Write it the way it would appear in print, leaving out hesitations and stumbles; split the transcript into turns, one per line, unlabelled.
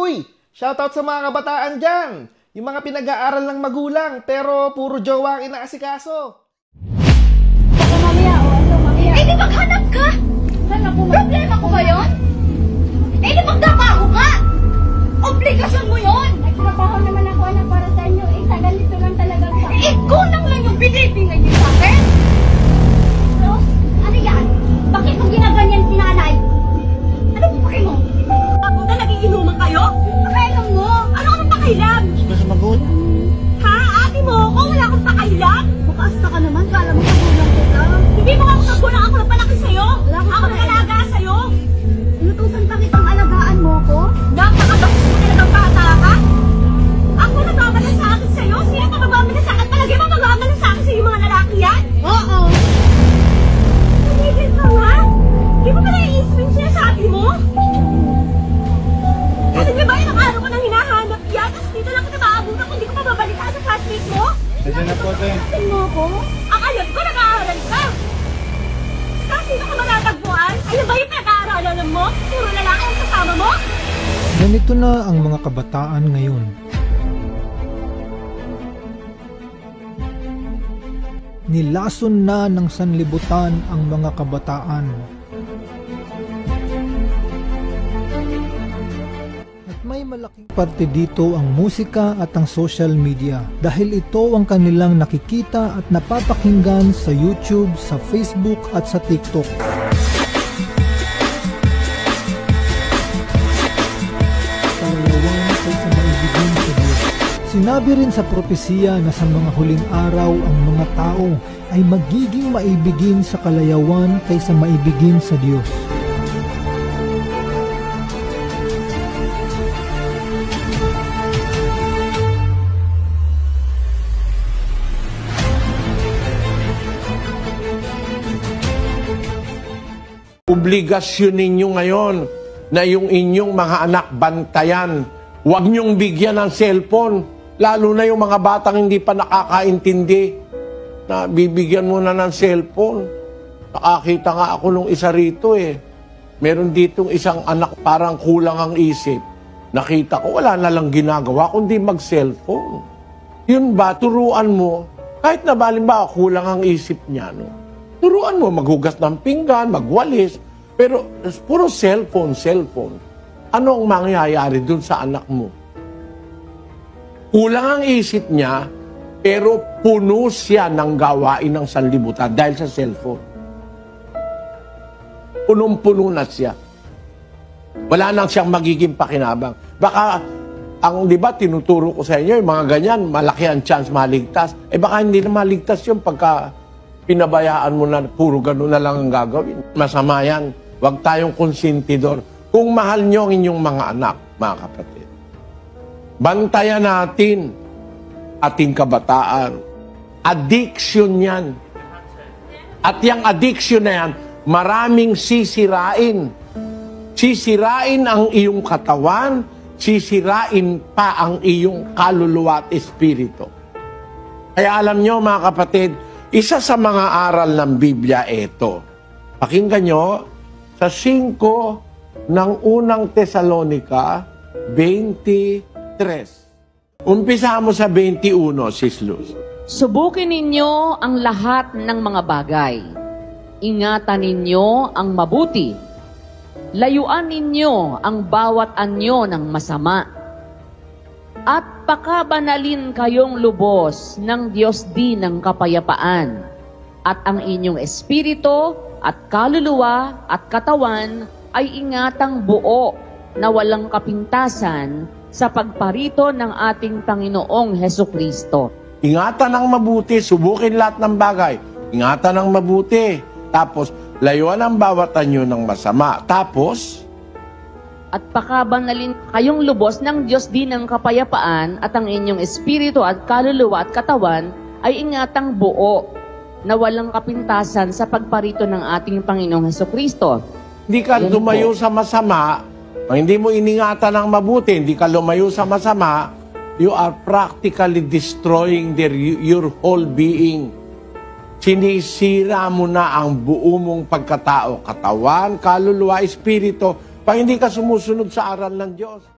Uy, shoutout sa mga kabataan dyan! Yung mga pinag-aaral ng magulang, pero puro jowa ang inaasikaso.
Baka mamaya, mamaya.
Eh, di maghanap ka!
Hanap mo.
Problema ko ba yun? Eh, di magtrabaho ka! Obligasyon mo yun!
Nagtrabaho naman ako, anak, para sa inyo. Eh, sa ganito lang talaga sa akin.
Eh, kulang lang yung binibigay niyo sa akin!
Ros, ano yan? Bakit mo ginaganyan si nanay?
Ano mo pake mo? Ako na nagiinuman kayo? Pakailan mo! Ano ka pakailan?
Gusto sumagot?
Ha? Ate mo ako? Wala akong pakailan?
Bukas ka naman, kala mo kagulang ko lang.
Hindi mo ako kagulang, ako nagpalaki sa'yo!
Wala akong
Ako
pakailan.
nag-alaga sa'yo!
Inutusan pa kitang alagaan mo ko?
Napakabakit mo talagang bata ka? Ako nagmamalas sa akin sa'yo? Sino pa magmamalas sa akin? Palagi mo magmamalas sa akin sa yung mga lalaki yan?
Oo.
Tumigil ka nga! Di mo ba naiisip yung sinasabi mo? Kasi di ba ilang araw ko nang hinahanap yan? Tapos dito lang kita maabutan kung di ko pa babalikan sa classmate mo?
Nandiyan na po, te.
Tingnan mo ko?
Ang alam ko, nag-aaral ka! Tapos dito ka matatagpuan? Ayun ba yung pinag-aaralan mo? Puro lalaki ang kasama mo?
Ganito na ang mga kabataan ngayon. Nilason na ng sanlibutan ang mga kabataan. At may malaking parte dito ang musika at ang social media dahil ito ang kanilang nakikita at napapakinggan sa YouTube, sa Facebook at sa TikTok. Sinabi rin sa propesiya na sa mga huling araw ang mga tao ay magiging maibigin sa kalayawan kaysa maibigin sa Diyos.
Obligasyon ninyo ngayon na yung inyong mga anak bantayan. Huwag niyong bigyan ng cellphone. Lalo na yung mga batang hindi pa nakakaintindi na bibigyan mo na ng cellphone. Nakakita nga ako nung isa rito eh. Meron ditong isang anak parang kulang ang isip. Nakita ko wala na lang ginagawa kundi mag-cellphone. Yun ba, turuan mo, kahit na balimbawa kulang ang isip niya, no? Turuan mo maghugas ng pinggan, magwalis, pero puro cellphone. Ano ang mangyayari dun sa anak mo? Kulang ang isip niya, pero puno siya ng gawain ng sanlibutan dahil sa cellphone. Punong-puno na siya. Wala nang siyang magiging pakinabang. Baka, di ba, tinuturo ko sa inyo, yung mga ganyan, malaki ang chance maligtas. Eh baka hindi na maligtas yun pagka pinabayaan mo na puro ganun na lang ang gagawin. Masama yan. Huwag tayong konsentidor. Kung mahal nyo ang inyong mga anak, mga kapatid, bantayan natin ating kabataan. Addiction yan. At yung addiction na yan, maraming sisirain. Sisirain ang iyong katawan, sisirain pa ang iyong kaluluwa at espiritu. Kaya alam nyo mga kapatid, isa sa mga aral ng Biblia ito. Pakinggan nyo, sa 5 ng unang Tesalonica, 23. Umpisa mo sa 21, Sis Luz.
Subukin ninyo ang lahat ng mga bagay. Ingatan ninyo ang mabuti. Layuan ninyo ang bawat anyo ng masama. At pakabanalin kayong lubos ng Diyos din ng kapayapaan. At ang inyong espiritu at kaluluwa at katawan ay ingatang buo na walang kapintasan sa pagparito ng ating Panginoong Hesukristo.
Ingatan ang mabuti, subukin lahat ng bagay. Ingatan ang mabuti. Tapos, layuan ang bawat anyo ng masama. Tapos,
at pakabanalin kayong lubos ng Diyos din ng kapayapaan at ang inyong espiritu at kaluluwa at katawan ay ingatang buo na walang kapintasan sa pagparito ng ating Panginoong Hesukristo.
hindi ka lumayo sa masama. Pag hindi mo iningatan ang mabuti, hindi ka lumayo sa masama, you are practically destroying your whole being. Sinisira mo na ang buo mong pagkatao, katawan, kaluluwa, espiritu, pag hindi ka sumusunod sa aral ng Diyos.